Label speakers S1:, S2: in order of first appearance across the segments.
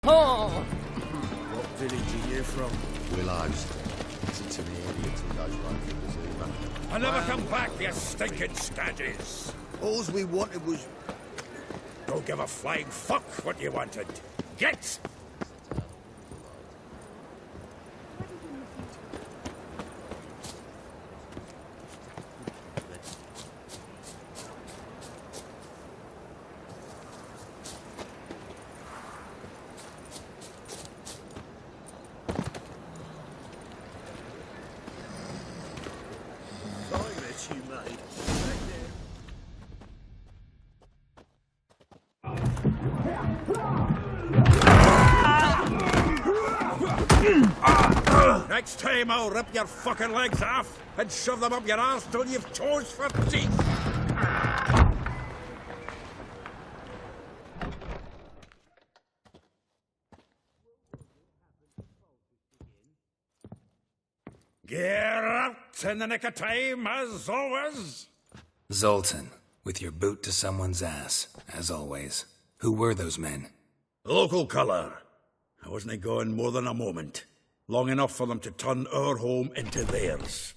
S1: Oh!
S2: What village are you from?
S3: Willows. Listen to me, idiots who goes right for the Zima.
S4: I never come back, you stinking staggies.
S2: All we wanted was...
S4: Don't give a flying fuck what you wanted. Get! Next time I'll rip your fucking legs off and shove them up your arse till you've toes for teeth. Get out in the nick of time, as always.
S5: Zoltan, with your boot to someone's ass, as always. Who were those men?
S4: Local colour. I wasn't gone more than a moment. Long enough for them to turn our home into theirs.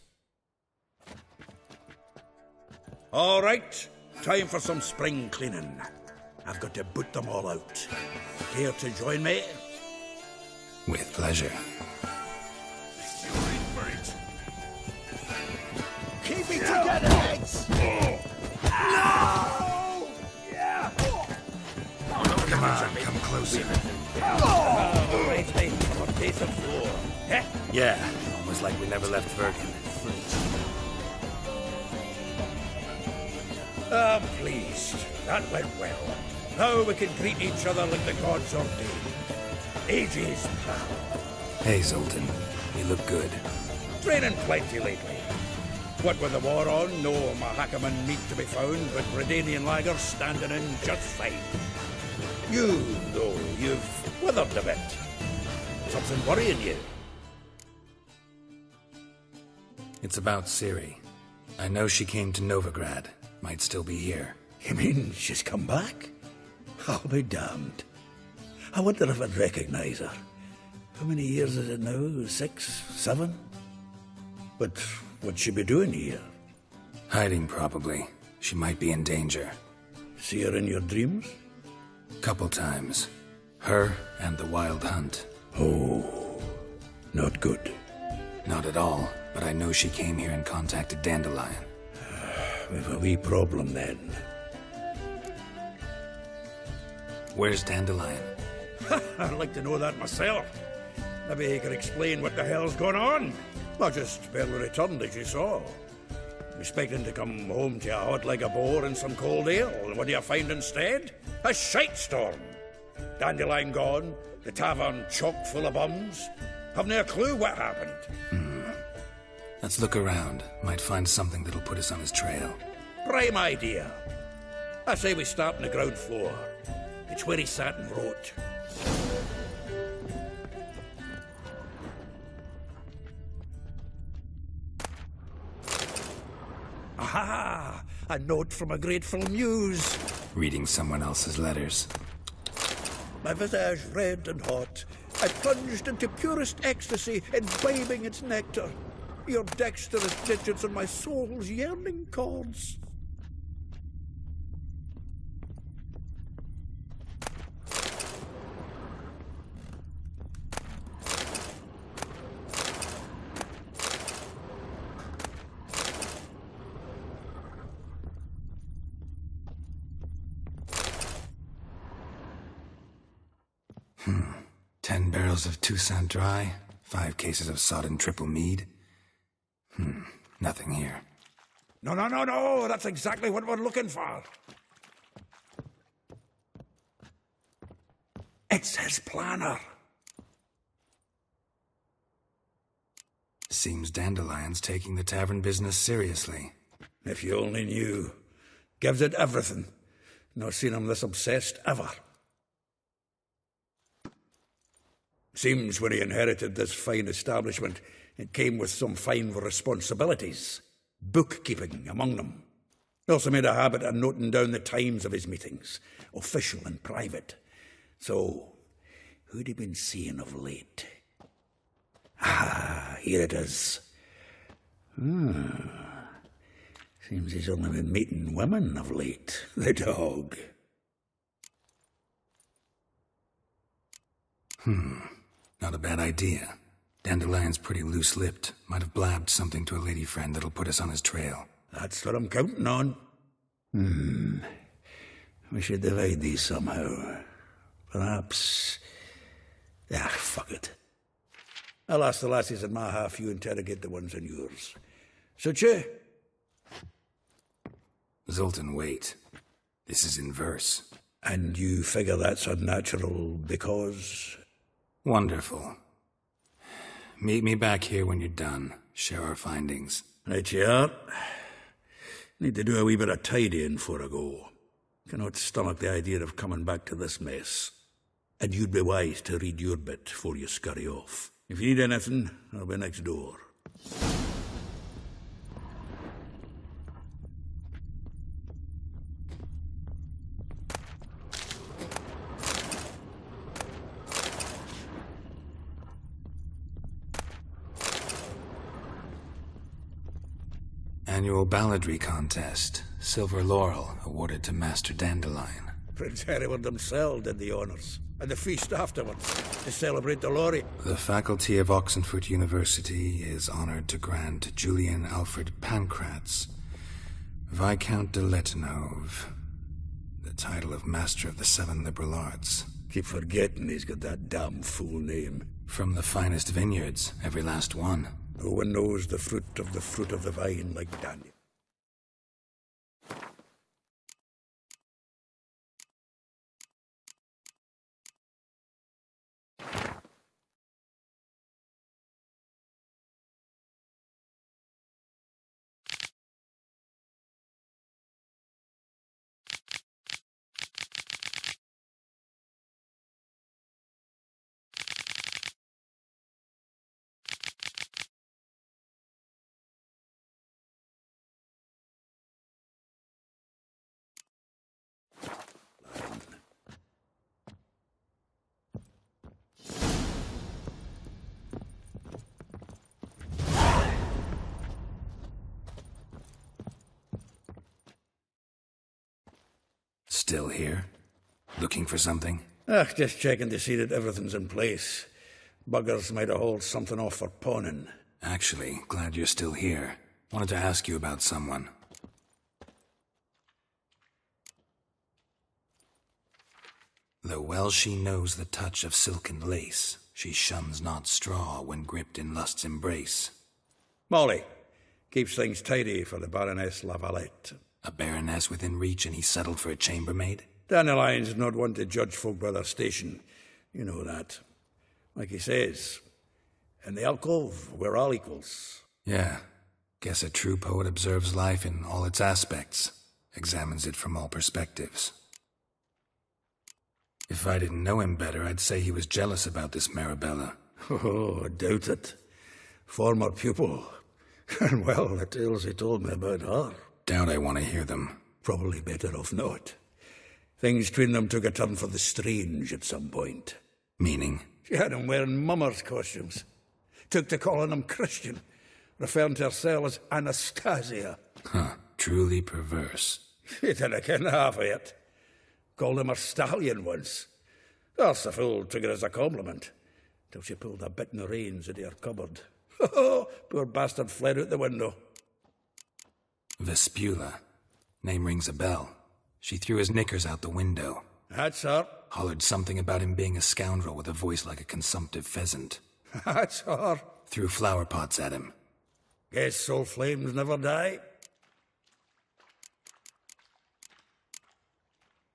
S4: All right, time for some spring cleaning. I've got to boot them all out. Care to join me?
S5: With pleasure.
S2: Keep it together, heads!
S4: No!
S2: Yeah!
S5: Come on, come closer.
S4: Raise me from a piece of floor. Eh?
S5: Yeah, almost like we never left Bergen.
S4: I'm pleased. That went well. Now we can greet each other like the gods ordained. Ages, pal.
S5: Hey, Zoltan. You look good.
S4: Training plenty lately. What with the war on, no Mahakaman meat to be found, but Redanian lagers standing in just fine. You, though, you've withered a bit. Something worrying you?
S5: It's about Ciri. I know she came to Novigrad. Might still be here.
S4: You mean she's come back? I'll be damned. I wonder if I'd recognize her. How many years is it now? 6, 7? But what'd she be doing here?
S5: Hiding, probably. She might be in danger.
S4: See her in your dreams?
S5: Couple times. Her and the Wild Hunt.
S4: Oh, not good.
S5: Not at all, but I know she came here and contacted Dandelion.
S4: We've a wee problem then.
S5: Where's Dandelion?
S4: I'd like to know that myself. Maybe he could explain what the hell's going on. I just barely returned, as you saw. Expecting to come home to a hot like a boar and some cold ale, and what do you find instead? A shitestorm. Dandelion gone, the tavern chock full of bums. Haven't a clue what happened.
S5: Let's look around. Might find something that'll put us on his trail.
S4: Prime idea. I say we start on the ground floor. It's where he sat and wrote. Aha! A note from a grateful muse.
S5: Reading someone else's letters.
S4: My visage red and hot, I plunged into purest ecstasy, imbibing its nectar. Your dexterous digits on my soul's yearning chords.
S5: Hmm. 10 barrels of Toussaint Dry, 5 cases of sodden triple mead. Nothing here.
S4: No, that's exactly what we're looking for. It's his planner.
S5: Seems Dandelion's taking the tavern business seriously.
S4: If you only knew. Gives it everything. Not seen him this obsessed ever. Seems when he inherited this fine establishment, it came with some fine responsibilities. Bookkeeping among them. He also made a habit of noting down the times of his meetings, official and private. So, Who'd he been seeing of late? Ah, here it is. Seems he's only been meeting women of late, the dog.
S5: Not a bad idea. Dandelion's pretty loose-lipped. Might have blabbed something to a lady friend that'll put us on his trail.
S4: That's what I'm counting on. We should divide these somehow. Perhaps... fuck it. I'll ask the lassies in my half, you interrogate the ones in yours. Such you?
S5: Zoltan, wait. This is in verse.
S4: And you figure that's unnatural because...
S5: Wonderful. Meet me back here when you're done. Share our findings.
S4: Right you are. Need to do a wee bit of tidying before I go. Cannot stomach the idea of coming back to this mess. And you'd be wise to read your bit before you scurry off. If you need anything, I'll be next door.
S5: Annual balladry contest. Silver laurel awarded to Master Dandelion.
S4: Prince Hereward himself did the honours. And the feast afterwards, to celebrate the laureate.
S5: The faculty of Oxenford University is honoured to grant Julian Alfred Pancratz, Viscount de Letenhove, the title of Master of the Seven Liberal Arts.
S4: Keep forgetting he's got that damn fool name.
S5: From the finest vineyards, every last one.
S4: No one knows the fruit of the vine like Daniel.
S5: Still here? Looking for something?
S4: Just checking to see that everything's in place. Buggers might have hauled something off for pawning.
S5: Actually, glad you're still here. Wanted to ask you about someone. Though well she knows the touch of silken lace, she shuns not straw when gripped in lust's embrace.
S4: Molly keeps things tidy for the Baroness Lavalette.
S5: A baroness within reach and he settled for a chambermaid?
S4: Dandelion's not one to judge folk by their station. You know that. Like he says, in the alcove, we're all equals.
S5: Yeah. Guess a true poet observes life in all its aspects, examines it from all perspectives. If I didn't know him better, I'd say he was jealous about this Marabella.
S4: Oh, I doubt it. Former pupil. And well, the tales he told me about her.
S5: Doubt I want to hear them.
S4: Probably better off not. Things between them took a turn for the strange at some point.
S5: Meaning?
S4: She had him wearing mummers' costumes. Took to calling him Christian, referring to herself as Anastasia.
S5: Huh, truly perverse.
S4: She didn't ken half of it. Called him a stallion once. That's the fool took it as a compliment, till she pulled a bit in the reins into her cupboard. Poor bastard fled out the window.
S5: Vespula. Name rings a bell. She threw his knickers out the window.
S4: That's her.
S5: Hollered something about him being a scoundrel with a voice like a consumptive pheasant.
S4: That's her.
S5: Threw flower pots at him.
S4: Guess soul flames never die.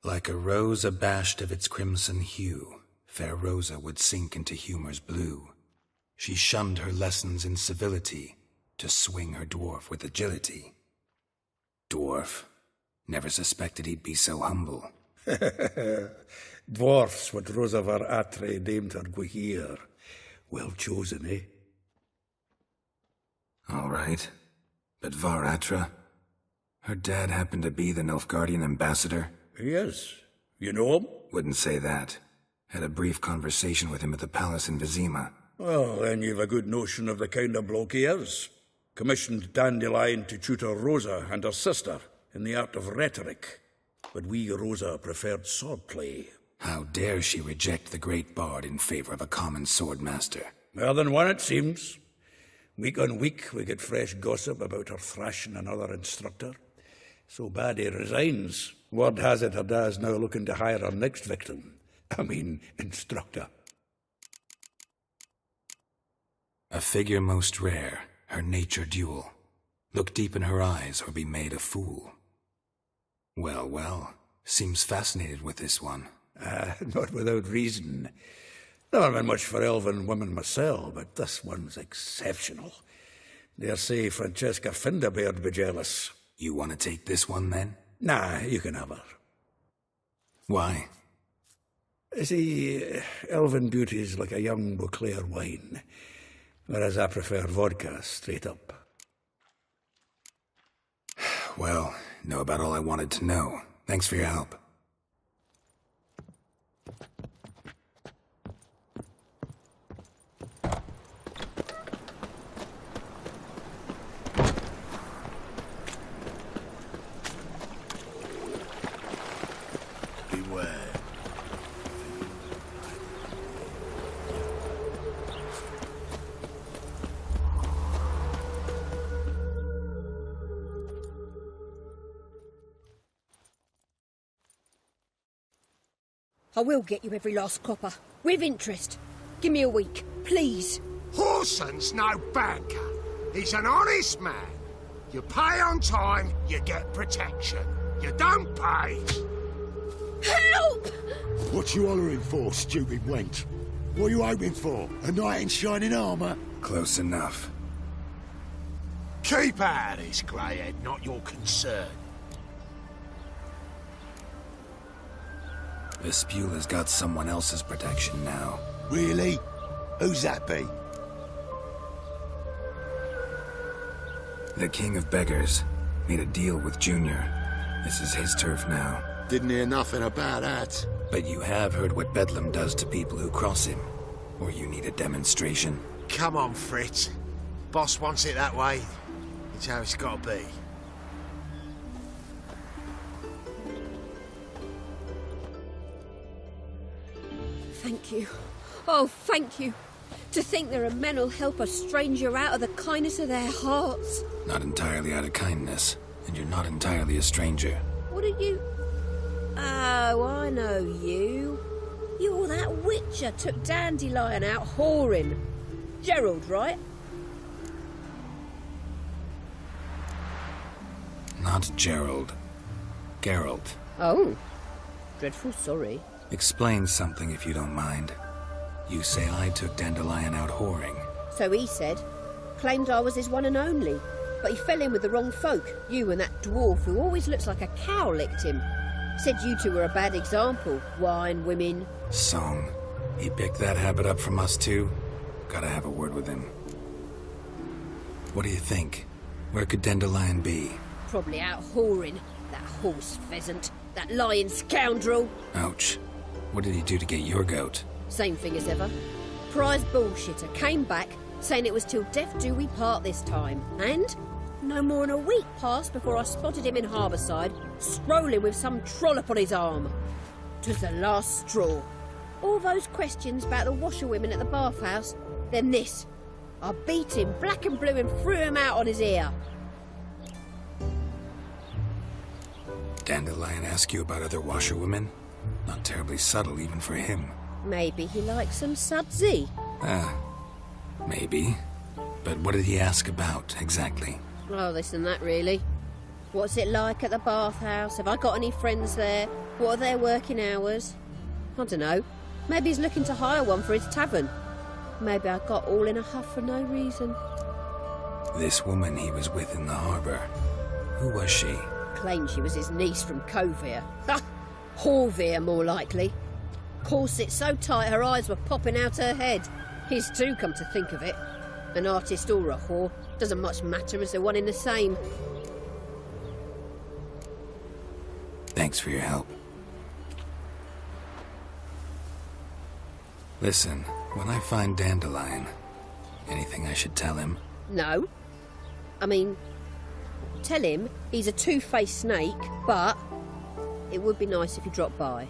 S5: Like a rose abashed of its crimson hue, fair Rosa would sink into humor's blue. She shunned her lessons in civility to swing her dwarf with agility. Dwarf. Never suspected he'd be so humble.
S4: Dwarfs what Rosa var Atre named her Guihir. Well chosen, eh?
S5: All right. But Var Atra? Her dad happened to be the Nilfgaardian ambassador?
S4: He is. You know him?
S5: Wouldn't say that. Had a brief conversation with him at the palace in Vizima.
S4: Well, then you've a good notion of the kind of bloke he is. Commissioned Dandelion to tutor Rosa and her sister in the art of rhetoric. But wee Rosa preferred swordplay.
S5: How dare she reject the great bard in favor of a common swordmaster?
S4: More than one, it seems. Week on week, we get fresh gossip about her thrashing another instructor. So bad he resigns. Word has it her dad's now looking to hire her next victim. Instructor.
S5: A figure most rare, her nature dual. Look deep in her eyes or be made a fool. Well, well, seems fascinated with this one.
S4: Not without reason. Never been much for elven women myself, but this one's exceptional. Dare say Francesca Finderbeard be jealous.
S5: You want to take this one, then?
S4: Nah, you can have her.
S5: Why?
S4: See, elven beauty's like a young Beauclair wine, whereas I prefer vodka straight up.
S5: Well, know about all I wanted to know. Thanks for your help.
S2: Beware.
S1: I will get you every last copper, with interest. Give me a week, please.
S6: Horson's no banker. He's an honest man. You pay on time, you get protection. You don't pay.
S1: Help!
S2: What you hollering for, stupid wench? What are you hoping for? A knight in shining armour?
S5: Close enough.
S6: Keep out of this, greyhead, not your concern.
S5: Vespula's got someone else's protection now.
S2: Really? Who's that be?
S5: The King of Beggars made a deal with Junior. This is his turf now.
S2: Didn't hear nothing about that.
S5: But you have heard what Bedlam does to people who cross him. Or you need a demonstration.
S6: Come on, Fritz. Boss wants it that way. It's how it's got to be.
S1: Thank you. Oh, thank you. To think there are men who'll help a stranger out of the kindness of their hearts.
S5: Not entirely out of kindness, and you're not entirely a stranger.
S1: What are you... Oh, I know you. You're that witcher took Dandelion out whoring. Gerald, right?
S5: Not Gerald. Geralt.
S1: Oh. Dreadful sorry.
S5: Explain something if you don't mind. You say I took Dandelion out whoring.
S1: So he said. Claimed I was his one and only. But he fell in with the wrong folk. You and that dwarf who always looks like a cow licked him. Said you two were a bad example. Wine, women.
S5: Song. He picked that habit up from us too? Gotta have a word with him. What do you think? Where could Dandelion be?
S1: Probably out whoring. That horse pheasant. That lying scoundrel.
S5: Ouch. What did he do to get your goat?
S1: Same thing as ever. Prize bullshitter came back, saying it was till death do we part this time. And no more than a week passed before I spotted him in Harbourside, strolling with some trollop on his arm. 'Twas the last straw. All those questions about the washerwomen at the bathhouse, then this. I beat him black and blue and threw him out on his ear.
S5: Dandelion ask you about other washerwomen? Not terribly subtle even for him.
S1: Maybe he likes some sudsy.
S5: Maybe. But what did he ask about, exactly?
S1: Oh, this and that, really. What's it like at the bathhouse? Have I got any friends there? What are their working hours? I don't know. Maybe he's looking to hire one for his tavern. Maybe I got all in a huff for no reason.
S5: This woman he was with in the harbour. Who was she?
S1: Claimed she was his niece from Kovir. Ha! Horvir, more likely. Corset so tight her eyes were popping out her head. His too, come to think of it. An artist or a whore. Doesn't much matter as they're one in the same.
S5: Thanks for your help. Listen, when I find Dandelion, anything I should tell him?
S1: No. I mean, tell him he's a two-faced snake, but it would be nice if you dropped by.